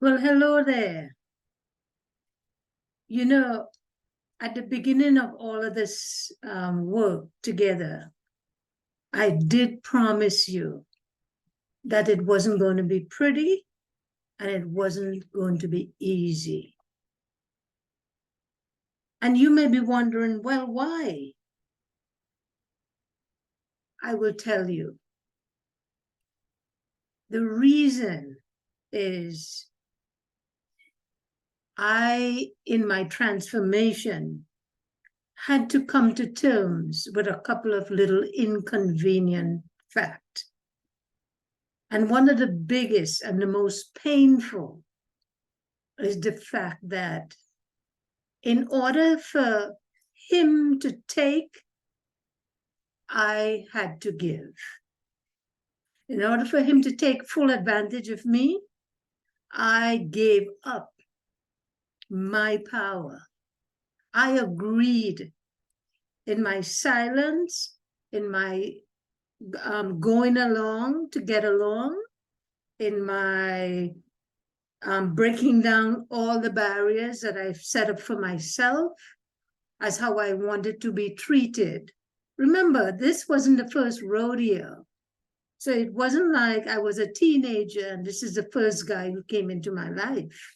Well, hello there. You know, at the beginning of all of this work together, I did promise you that it wasn't going to be pretty and it wasn't going to be easy. And you may be wondering, well, why? I will tell you. The reason is in my transformation, had to come to terms with a couple of little inconvenient facts. And one of the biggest and the most painful is the fact that in order for him to take, I had to give. In order for him to take full advantage of me, I gave up my power. I agreed in my silence, in my going along to get along, in my breaking down all the barriers that I've set up for myself as how I wanted to be treated. Remember, this wasn't the first rodeo. So it wasn't like I was a teenager and this is the first guy who came into my life.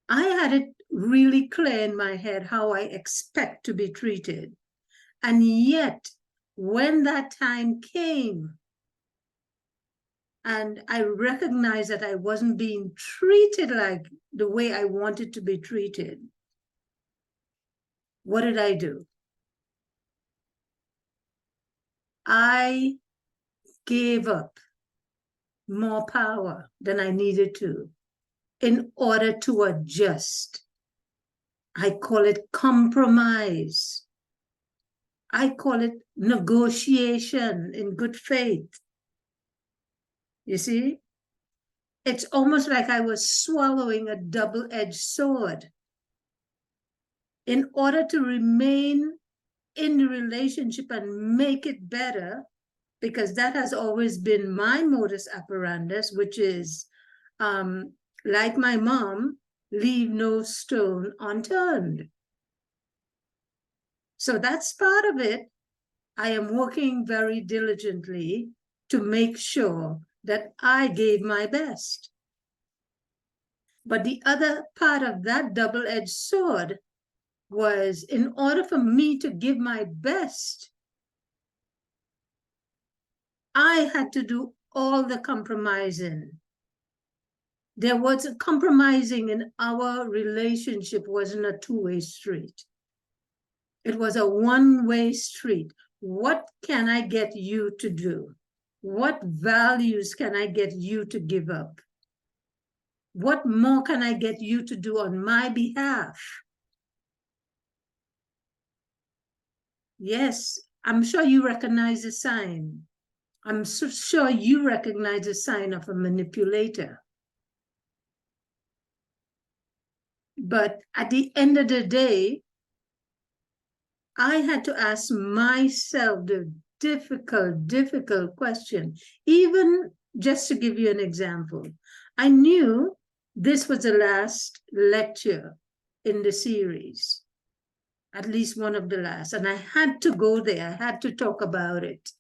I had it really clear in my head how I expect to be treated. And yet, when that time came, and I recognized that I wasn't being treated like the way I wanted to be treated, what did I do? I gave up more power than I needed to in order to adjust. I call it compromise. I call it negotiation in good faith. You see? It's almost like I was swallowing a double-edged sword. In order to remain in the relationship and make it better, because that has always been my modus operandus, which is like my mom, leave no stone unturned. So that's part of it. I am working very diligently to make sure that I gave my best. But the other part of that double-edged sword was in order for me to give my best, I had to do all the compromising. There was compromising in our relationship wasn't a two-way street. It was a one-way street. What can I get you to do? What values can I get you to give up? What more can I get you to do on my behalf? Yes, I'm sure you recognize the sign. I'm so sure you recognize the sign of a manipulator. But at the end of the day, I had to ask myself the difficult question. Even just to give you an example, I knew this was the last lecture in the series, at least one of the last, and I had to go there. I had to talk about it.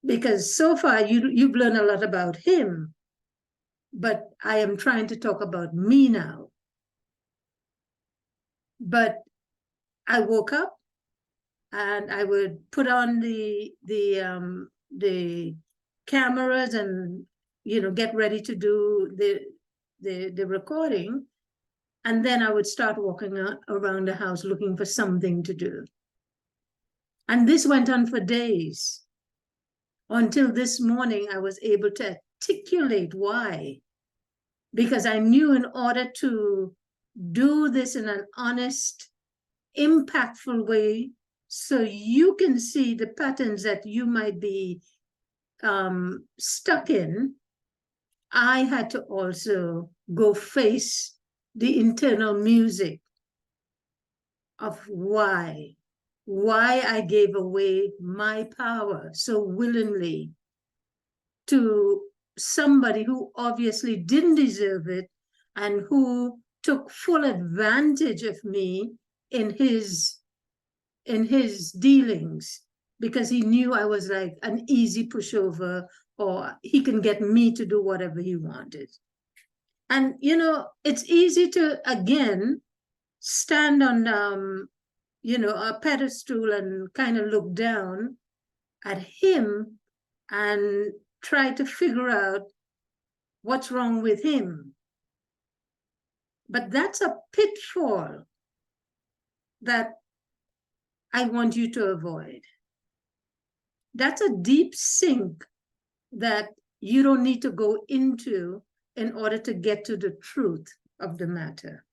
Because so far you've learned a lot about him, but I am trying to talk about me now. But I woke up and I would put on the cameras and get ready to do the recording, and then I would start walking around the house looking for something to do. And this went on for days until this morning I was able to articulate why. Because I knew in order to do this in an honest, impactful way, so you can see the patterns that you might be stuck in, I had to also go face the internal music of why I gave away my power so willingly to somebody who obviously didn't deserve it and who took full advantage of me in his dealings, because he knew I was like an easy pushover, or he can get me to do whatever he wanted. And, you know, it's easy to, again, stand on, you know, a pedestal and kind of look down at him and try to figure out what's wrong with him. But that's a pitfall that I want you to avoid. That's a deep sink that you don't need to go into in order to get to the truth of the matter.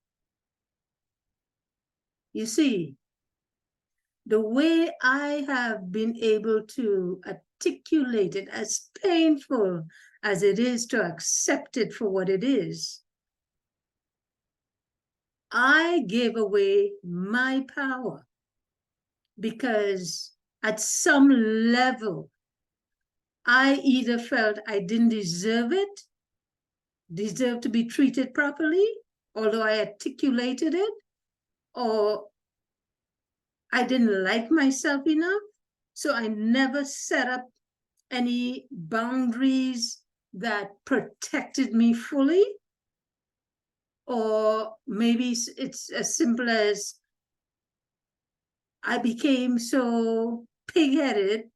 You see, the way I have been able to articulate it, as painful as it is to accept it for what it is, I gave away my power because at some level, I either felt I didn't deserve it, deserve to be treated properly, although I articulated it, or I didn't like myself enough. So I never set up any boundaries that protected me fully. Or maybe it's as simple as I became so pig-headed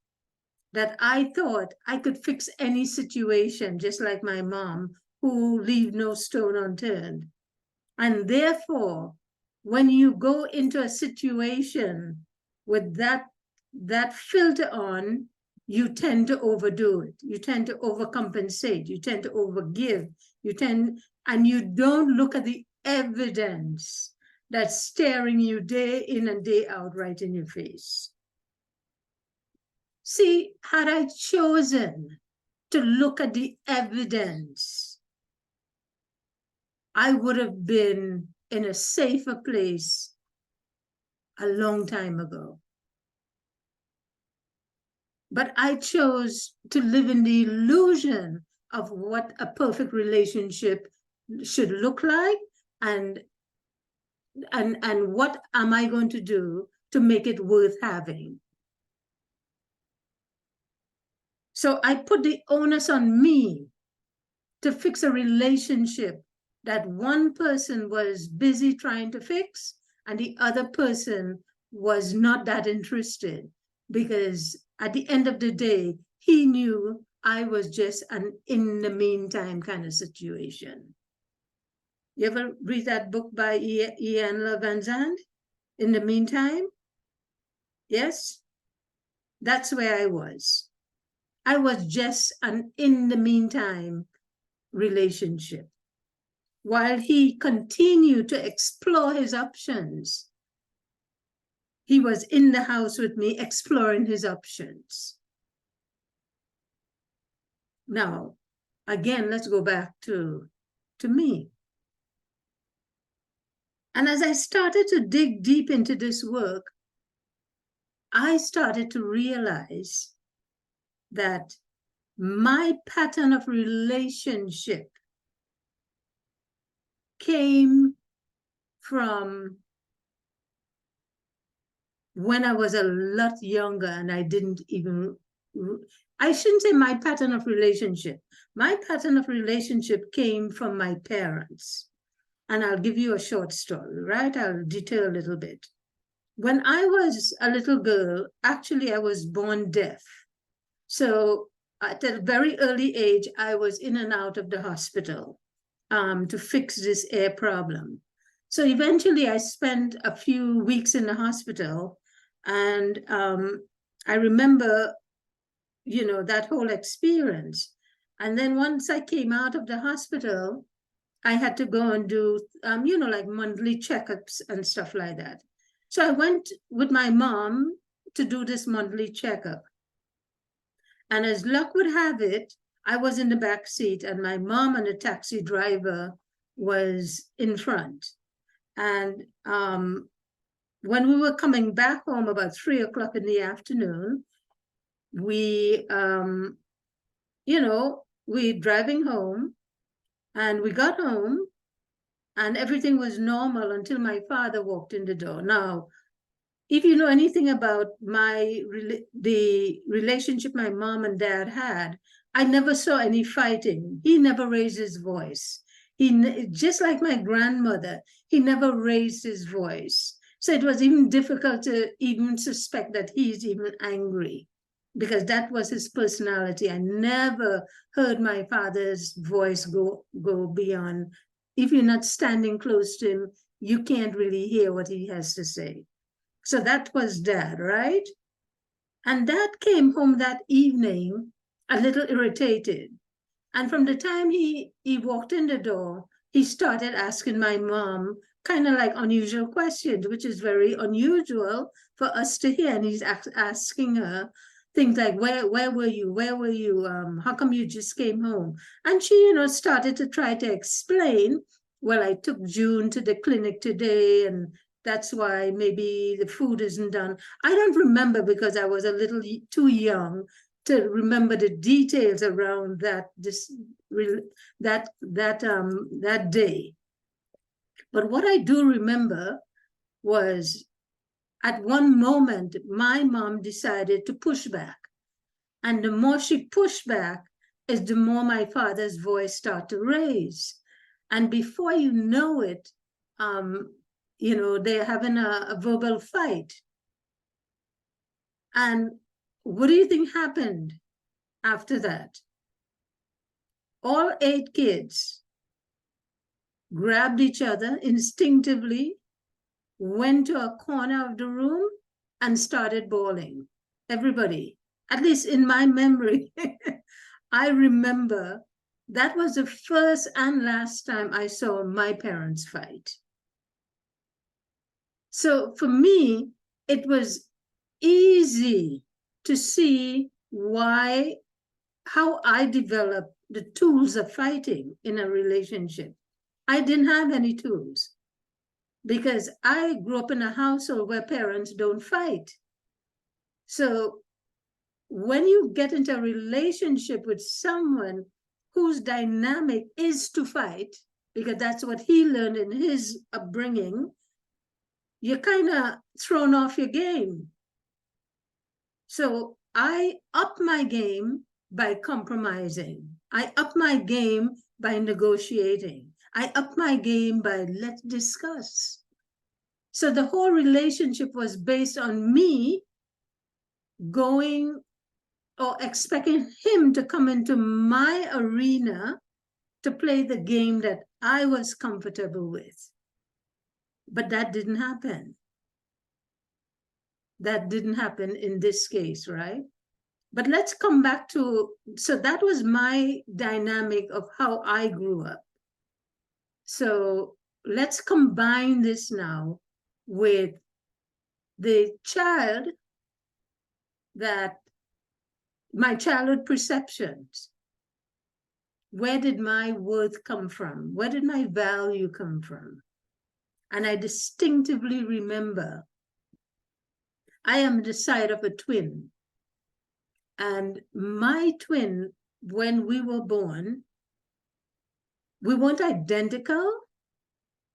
that I thought I could fix any situation, just like my mom, who leave no stone unturned. And therefore, when you go into a situation with that filter on, you tend to overdo it. You tend to overcompensate. You tend to overgive. And you don't look at the evidence that's staring you day in and day out right in your face. See, had I chosen to look at the evidence, I would have been in a safer place a long time ago. But I chose to live in the illusion of what a perfect relationship should look like, and what am I going to do to make it worth having. So I put the onus on me to fix a relationship that one person was busy trying to fix and the other person was not that interested, because at the end of the day, he knew I was just an in the meantime kind of situation. You ever read that book by Ian Van Zandt, In the Meantime? Yes? That's where I was. I was just an in the meantime relationship, while he continued to explore his options. He was in the house with me exploring his options. Now, again, let's go back to me. And as I started to dig deep into this work, I started to realize that my pattern of relationship came from when I was a lot younger, and I shouldn't say my pattern of relationship. My pattern of relationship came from my parents. And I'll give you a short story, right? I'll detail a little bit. When I was a little girl, actually, I was born deaf. So at a very early age, I was in and out of the hospital to fix this ear problem. So eventually I spent a few weeks in the hospital, and I remember, you know, that whole experience. And then once I came out of the hospital, I had to go and do, you know, like monthly checkups and stuff like that. So I went with my mom to do this monthly checkup. And as luck would have it, I was in the back seat and my mom and the taxi driver was in front. And when we were coming back home about 3 o'clock in the afternoon, we, you know, we driving home, and we got home, and everything was normal until my father walked in the door. Now, if you know anything about the relationship my mom and dad had, I never saw any fighting. He never raised his voice. Just like my grandmother, he never raised his voice. So it was even difficult to even suspect that he's even angry, because that was his personality. I never heard my father's voice go beyond. If you're not standing close to him, you can't really hear what he has to say. So that was dad, right? And dad came home that evening a little irritated. And from the time he walked in the door, he started asking my mom kind of like unusual questions, which is very unusual for us to hear. And he's asking her things like, where were you? Where were you? How come you just came home? And she, started to try to explain, well, I took June to the clinic today, and that's why maybe the food isn't done. I don't remember, because I was a little too young to remember the details around that day. But what I do remember was, at one moment, my mom decided to push back. And the more she pushed back, is the more my father's voice started to raise. And before you know it, they're having a verbal fight. And what do you think happened after that? All 8 kids grabbed each other instinctively, went to a corner of the room, and started bawling. Everybody, at least in my memory, I remember that was the first and last time I saw my parents fight. So for me, it was easy to see how I developed the tools of fighting in a relationship. I didn't have any tools, because I grew up in a household where parents don't fight. So when you get into a relationship with someone whose dynamic is to fight, because that's what he learned in his upbringing, you're kind of thrown off your game. So I up my game by compromising. I up my game by negotiating. I up my game by let's discuss. So the whole relationship was based on me going or expecting him to come into my arena to play the game that I was comfortable with. But that didn't happen. That didn't happen in this case, right? But let's come back to, so that was my dynamic of how I grew up. So let's combine this now with the child that my childhood perceptions. Where did my worth come from? Where did my value come from? And I distinctively remember I am the side of a twin. And my twin, when we were born, we weren't identical,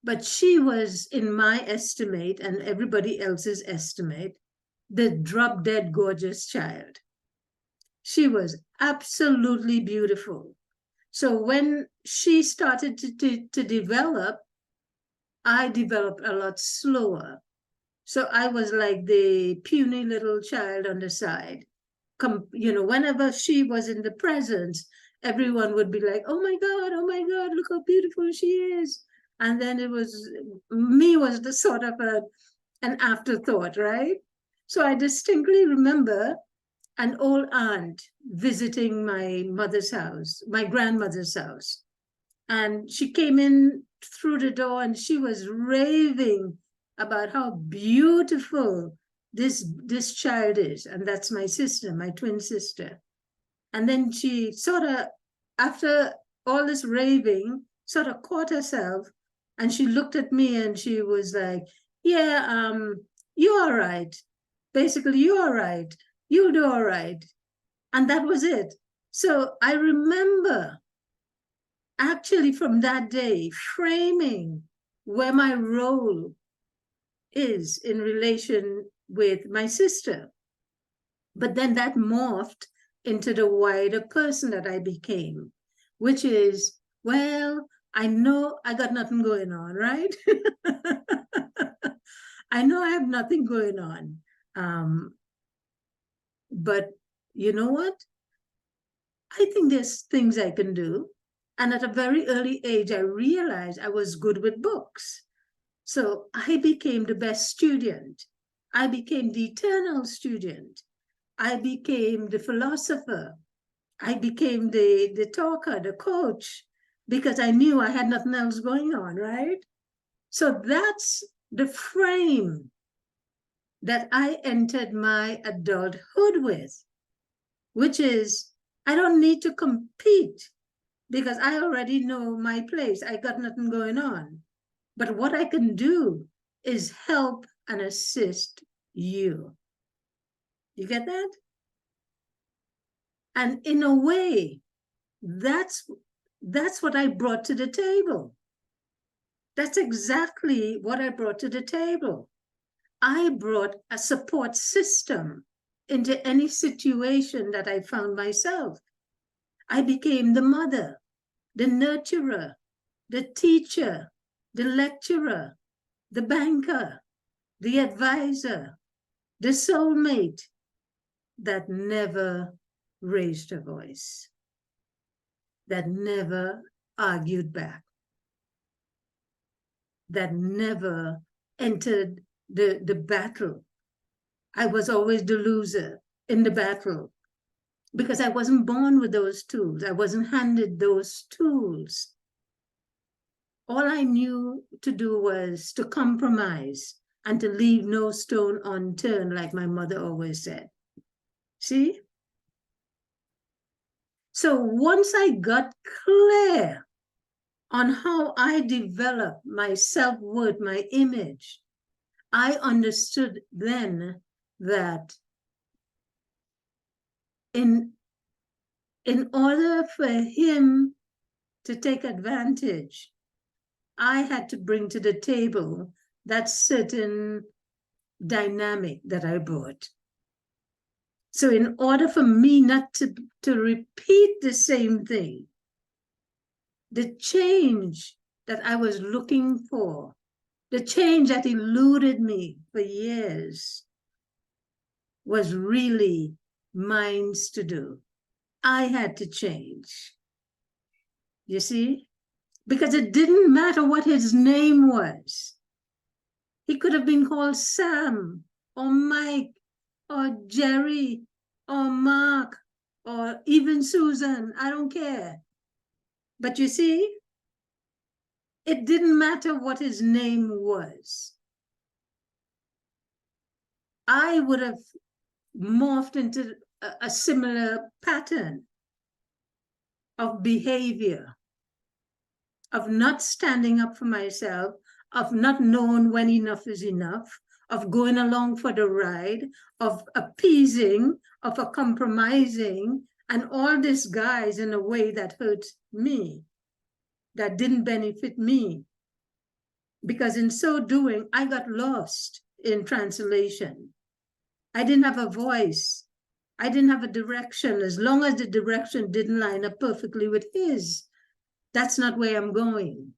but she was, in my estimate and everybody else's estimate, the drop-dead gorgeous child. She was absolutely beautiful. So when she started to develop, I developed a lot slower. So I was like the puny little child on the side. Whenever she was in the presence, everyone would be like, oh my God, look how beautiful she is. And then it was, me was the sort of an afterthought, right? So I distinctly remember an old aunt visiting my mother's house, my grandmother's house. And she came in through the door and she was raving about how beautiful this child is. And that's my sister, my twin sister. And then she sort of, after all this raving, sort of caught herself, and she looked at me and she was like, yeah, you're all right. Basically, you're all right. You'll do all right. And that was it. So I remember actually from that day framing where my role is in relation with my sister. But then that morphed into the wider person that I became, which is, well, I know I got nothing going on, right? I know I have nothing going on. But you know what? I think there's things I can do. And at a very early age, I realized I was good with books. So I became the best student. I became the eternal student. I became the philosopher. I became the talker, the coach, because I knew I had nothing else going on, right? So that's the frame that I entered my adulthood with, which is I don't need to compete because I already know my place. I got nothing going on. But what I can do is help and assist you. You get that? And in a way, that's what I brought to the table. That's exactly what I brought to the table. I brought a support system into any situation that I found myself. I became the mother, the nurturer, the teacher, the lecturer, the banker, the advisor, the soulmate that never raised a voice, that never argued back, that never entered the battle. I was always the loser in the battle because I wasn't born with those tools. I wasn't handed those tools. All I knew to do was to compromise and to leave no stone unturned, like my mother always said. See? So once I got clear on how I developed my self-worth, my image, I understood then that in order for him to take advantage, I had to bring to the table that certain dynamic that I brought. So in order for me not to repeat the same thing, the change that I was looking for, the change that eluded me for years, was really mine to do. I had to change. You see? Because it didn't matter what his name was. He could have been called Sam or Mike or Jerry or Mark or even Susan. I don't care. But you see, it didn't matter what his name was. I would have morphed into a similar pattern of behavior, of not standing up for myself, of not knowing when enough is enough, of going along for the ride, of appeasing, of a compromising, and all this guys in a way that hurt me, that didn't benefit me. Because in so doing, I got lost in translation. I didn't have a voice. I didn't have a direction. As long as the direction didn't line up perfectly with his, that's not where I'm going.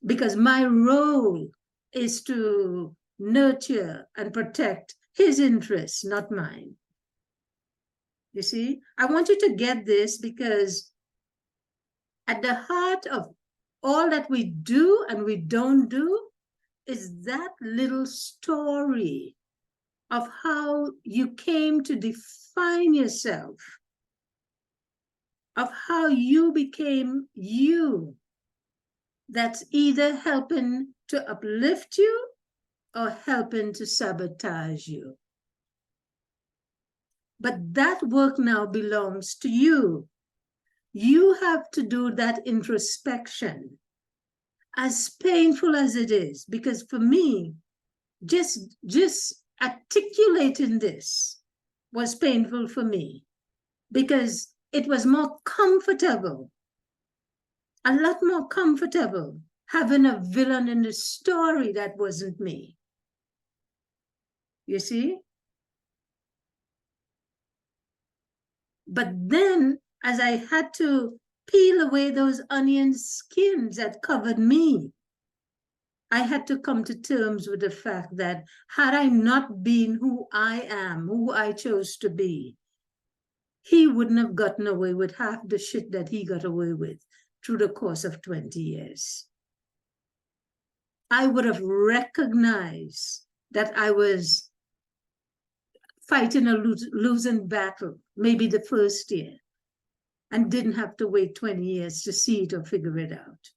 Because my role is to nurture and protect his interests, not mine. You see, I want you to get this because at the heart of all that we do and we don't do is that little story of how you came to define yourself, of how you became you, that's either helping to uplift you or helping to sabotage you. But that work now belongs to you. You have to do that introspection, as painful as it is, because for me, just articulating this was painful for me, because it was more comfortable, a lot more comfortable having a villain in the story that wasn't me. You see? But then, as I had to peel away those onion skins that covered me, I had to come to terms with the fact that had I not been who I am, who I chose to be, he wouldn't have gotten away with half the shit that he got away with through the course of 20 years. I would have recognized that I was fighting a losing battle, maybe the first year, and didn't have to wait 20 years to see it or figure it out.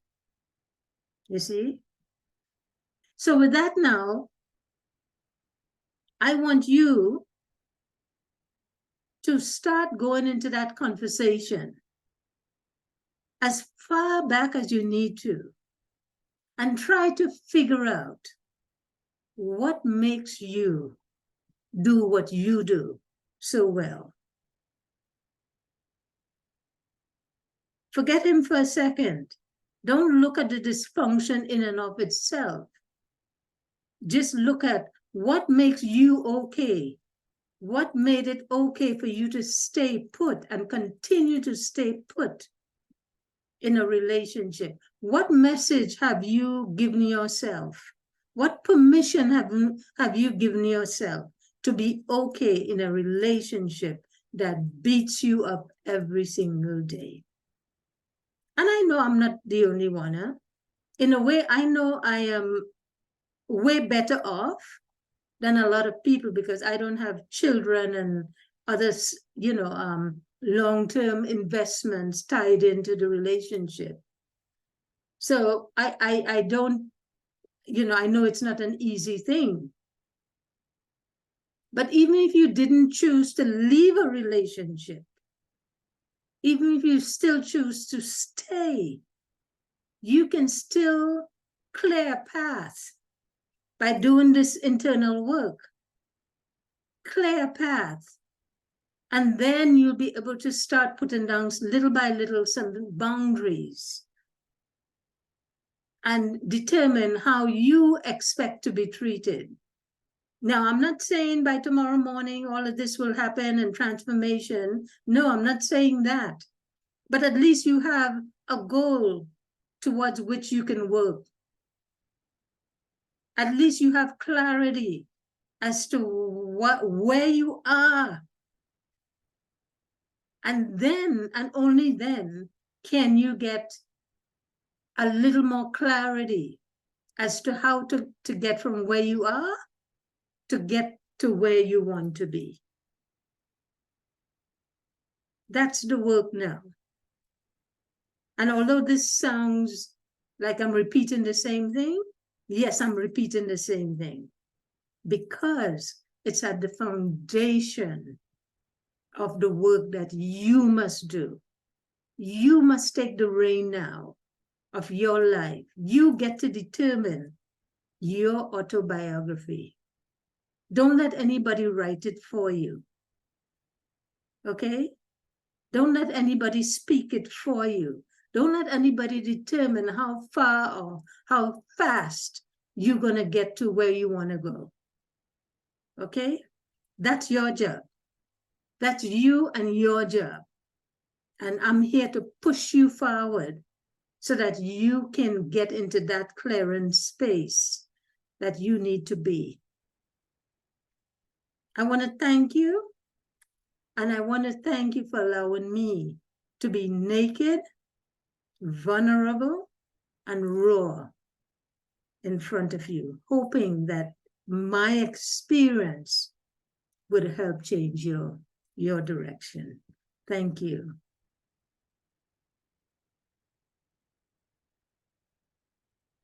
You see? So with that now, I want you to start going into that conversation as far back as you need to and try to figure out what makes you do what you do so well. Forget him for a second. Don't look at the dysfunction in and of itself. Just look at what makes you okay. What made it okay for you to stay put and continue to stay put in a relationship? What message have you given yourself? What permission have you given yourself to be okay in a relationship that beats you up every single day? And I know I'm not the only one. Huh? In a way, I know I am way better off than a lot of people because I don't have children and others, long-term investments tied into the relationship. So I don't, I know it's not an easy thing. But even if you didn't choose to leave a relationship, even if you still choose to stay, you can still clear a path by doing this internal work. Clear a path. And then you'll be able to start putting down little by little some boundaries and determine how you expect to be treated. Now, I'm not saying by tomorrow morning all of this will happen and transformation. No, I'm not saying that. But at least you have a goal towards which you can work. At least you have clarity as to where you are. And then, and only then, can you get a little more clarity as to how to get from where you are to get to where you want to be. That's the work now. And although this sounds like I'm repeating the same thing, yes, I'm repeating the same thing because it's at the foundation of the work that you must do. You must take the reign now of your life. You get to determine your autobiography. Don't let anybody write it for you. Okay? Don't let anybody speak it for you. Don't let anybody determine how far or how fast you're going to get to where you want to go. Okay? That's your job. That's you and your job. And I'm here to push you forward so that you can get into that clearance space that you need to be. I want to thank you. And I want to thank you for allowing me to be naked, vulnerable, and raw in front of you, hoping that my experience would help change your direction. Thank you.